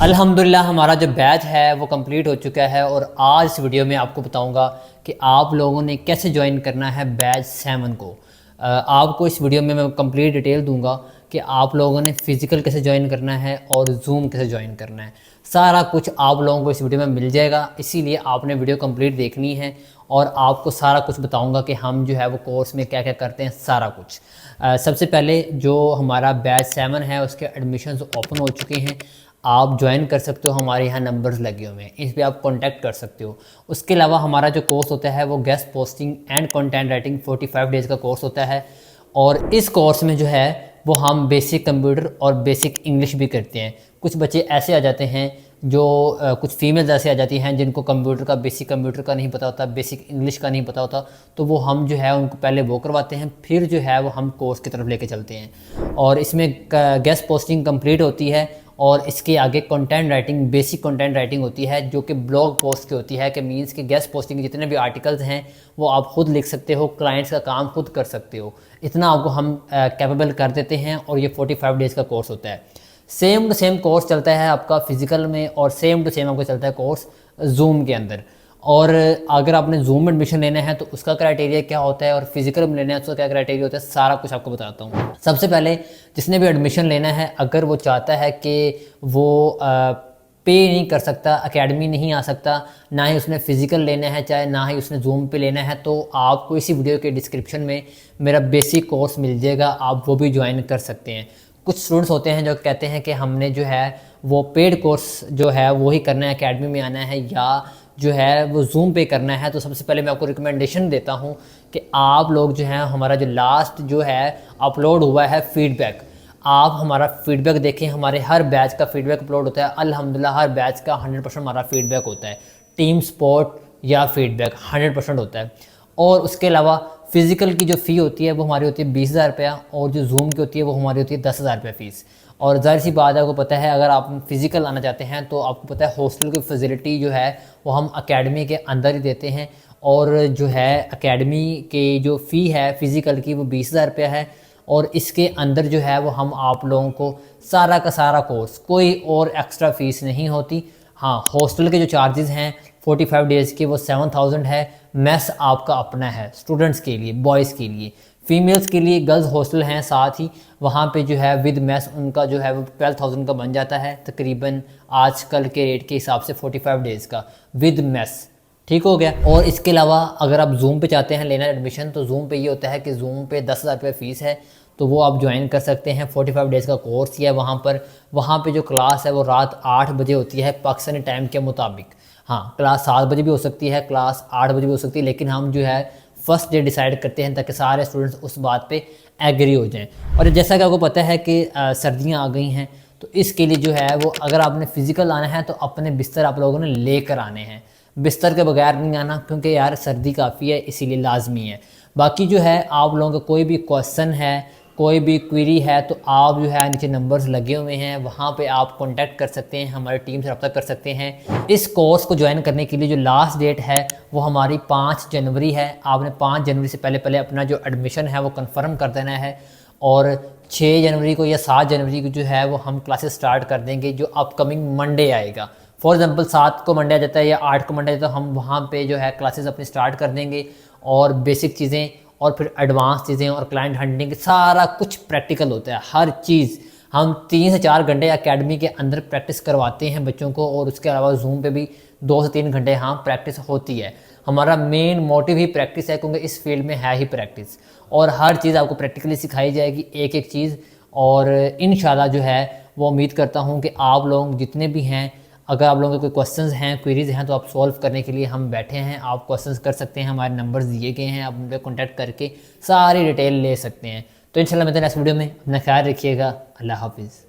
अल्हम्दुलिल्लाह हमारा जो बैच है वो कंप्लीट हो चुका है और आज इस वीडियो में आपको बताऊंगा कि आप लोगों ने कैसे ज्वाइन करना है बैच 7 को। आपको इस वीडियो में मैं कंप्लीट डिटेल दूंगा कि आप लोगों ने फ़िज़िकल कैसे ज्वाइन करना है और जूम कैसे ज्वाइन करना है। सारा कुछ आप लोगों को इस वीडियो में मिल जाएगा, इसीलिए आपने वीडियो कंप्लीट देखनी है और आपको सारा कुछ बताऊंगा कि हम जो है वो कोर्स में क्या क्या करते हैं, सारा कुछ। सबसे पहले जो हमारा बैच 7 है उसके एडमिशन्स ओपन हो चुके हैं। आप ज्वाइन कर सकते हो, हमारे यहाँ नंबर्स लगे हुए हैं, इस पर आप कांटेक्ट कर सकते हो। उसके अलावा हमारा जो कोर्स होता है वो guest posting and content writing 45 days का कोर्स होता है और इस कोर्स में जो है वो हम बेसिक कंप्यूटर और बेसिक इंग्लिश भी करते हैं। कुछ बच्चे ऐसे आ जाते हैं जो कुछ फीमेल्स ऐसे आ जाती हैं जिनको कंप्यूटर का बेसिक कंप्यूटर का नहीं पता होता, बेसिक इंग्लिश का नहीं पता होता, तो वो हम जो है उनको पहले वो करवाते हैं, फिर जो है वो हम कोर्स की तरफ लेके चलते हैं। और इसमें गेस्ट पोस्टिंग कंप्लीट होती है और इसके आगे content writing, basic content writing होती है जो कि ब्लॉग पोस्ट की होती है, कि मीन्स कि गेस्ट पोस्टिंग के जितने भी आर्टिकल्स हैं वो आप खुद लिख सकते हो, क्लाइंट्स का काम खुद कर सकते हो। इतना आपको हम कैपेबल कर देते हैं और ये 45 डेज़ का कोर्स होता है। सेम टू सेम कोर्स चलता है आपका फिज़िकल में और सेम टू सेम आपको चलता है कोर्स जूम के अंदर। और अगर आपने जूम में एडमिशन लेना है तो उसका क्राइटेरिया क्या होता है और फिजिकल में लेना है उसका क्या क्राइटेरिया होता है, सारा कुछ आपको बताता हूँ। सबसे पहले जिसने भी एडमिशन लेना है, अगर वो चाहता है कि वो पे नहीं कर सकता, एकेडमी नहीं आ सकता, ना ही उसने फ़िज़िकल लेना है, चाहे ना ही उसने जूम पे लेना है, तो आपको इसी वीडियो के डिस्क्रिप्शन में मेरा बेसिक कोर्स मिल जाएगा, आप वो भी ज्वाइन कर सकते हैं। कुछ स्टूडेंट्स होते हैं जो कहते हैं कि हमने जो है वो पेड कोर्स जो है वो ही करना है, एकेडमी में आना है या जो है वो जूम पे करना है। तो सबसे पहले मैं आपको रिकमेंडेशन देता हूँ कि आप लोग जो हैं, हमारा जो लास्ट जो है अपलोड हुआ है फीडबैक, आप हमारा फीडबैक देखें। हमारे हर बैच का फीडबैक अपलोड होता है, अल्हम्दुलिल्लाह हर बैच का 100% हमारा फीडबैक होता है। टीम सपोर्ट या फीडबैक 100% होता है। और उसके अलावा फ़िज़िकल की जो फ़ी होती है वो हमारी होती है 20,000 रुपया और जो जूम की होती है वो हमारी होती है 10,000 रुपया फ़ीस। और ज़ाहिर सी बात है, आपको पता है अगर आप फ़िज़िकल आना चाहते हैं तो आपको पता है हॉस्टल की फ़ैसिलिटी जो है वो हम एकेडमी के अंदर ही देते हैं। और जो है एकेडमी के जो फ़ी है फ़िज़िकल की वो 20,000 रुपया है और इसके अंदर जो है वो हम आप लोगों को सारा का सारा कोर्स, कोई और एक्स्ट्रा फ़ीस नहीं होती। हाँ, हॉस्टल के जो चार्जेस हैं 45 डेज़ के वो 7,000 है। मेस आपका अपना है स्टूडेंट्स के लिए, बॉयज़ के लिए। फीमेल्स के लिए गर्ल्स हॉस्टल हैं साथ ही, वहाँ पे जो है विद मेस उनका जो है वो 12,000 का बन जाता है तकरीबन, आजकल के रेट के हिसाब से 45 डेज़ का विद मेस। ठीक हो गया। और इसके अलावा अगर आप जूम पे चाहते हैं लेना एडमिशन, तो जूम पे ये होता है कि जूम पे 10,000 रुपये फ़ीस है, तो वो आप ज्वाइन कर सकते हैं। 45 डेज़ का कोर्स ही है वहाँ पे जो क्लास है वो रात 8 बजे होती है पाकिस्तानी टाइम के मुताबिक। हाँ, क्लास 7 बजे भी हो सकती है, क्लास 8 बजे भी हो सकती है, लेकिन हम जो है फर्स्ट डे डिसाइड करते हैं ताकि सारे स्टूडेंट्स उस बात पे एग्री हो जाएं। और जैसा कि आपको पता है कि सर्दियाँ आ गई हैं, तो इसके लिए जो है वो अगर आपने फ़िज़िकल आना है तो अपने बिस्तर आप लोगों ने लेकर आने हैं, बिस्तर के बगैर नहीं आना, क्योंकि यार सर्दी काफ़ी है इसीलिए लाजमी है। बाकी जो है आप लोगों का कोई भी क्वेश्चन है, कोई भी क्वेरी है, तो आप जो है नीचे नंबर्स लगे हुए हैं, वहाँ पे आप कांटेक्ट कर सकते हैं, हमारी टीम से रब्ता कर सकते हैं। इस कोर्स को ज्वाइन करने के लिए जो लास्ट डेट है वो हमारी 5 जनवरी है। आपने 5 जनवरी से पहले अपना जो एडमिशन है वो कन्फर्म कर देना है और 6 जनवरी को या 7 जनवरी को जो है वो हम क्लासेस स्टार्ट कर देंगे, जो अपकमिंग मंडे आएगा। फॉर एग्जांपल 7 को मंडे आ जाता है या 8 को मंडे आ जाता है, तो हम वहाँ पे जो है क्लासेस अपनी स्टार्ट कर देंगे और बेसिक चीज़ें और फिर एडवांस चीज़ें और क्लाइंट हंटिंग सारा कुछ प्रैक्टिकल होता है। हर चीज़ हम 3 से 4 घंटे एकेडमी के अंदर प्रैक्टिस करवाते हैं बच्चों को, और उसके अलावा जूम पे भी 2 से 3 घंटे हाँ प्रैक्टिस होती है। हमारा मेन मोटिव ही प्रैक्टिस है, क्योंकि इस फील्ड में है ही प्रैक्टिस, और हर चीज़ आपको प्रैक्टिकली सिखाई जाएगी, एक एक चीज़। और इंशाल्लाह जो है वो उम्मीद करता हूँ कि आप लोग जितने भी हैं, अगर आप लोगों के कोई क्वेश्चंस हैं, क्वेरीज हैं, तो आप सॉल्व करने के लिए हम बैठे हैं। आप क्वेश्चंस कर सकते हैं, हमारे नंबर्स दिए गए हैं, आप उन पर कॉन्टैक्ट करके सारी डिटेल ले सकते हैं। तो इंशाल्लाह मिलते हैं नेक्स्ट वीडियो में, अपना ख्याल रखिएगा, अल्लाह हाफिज़।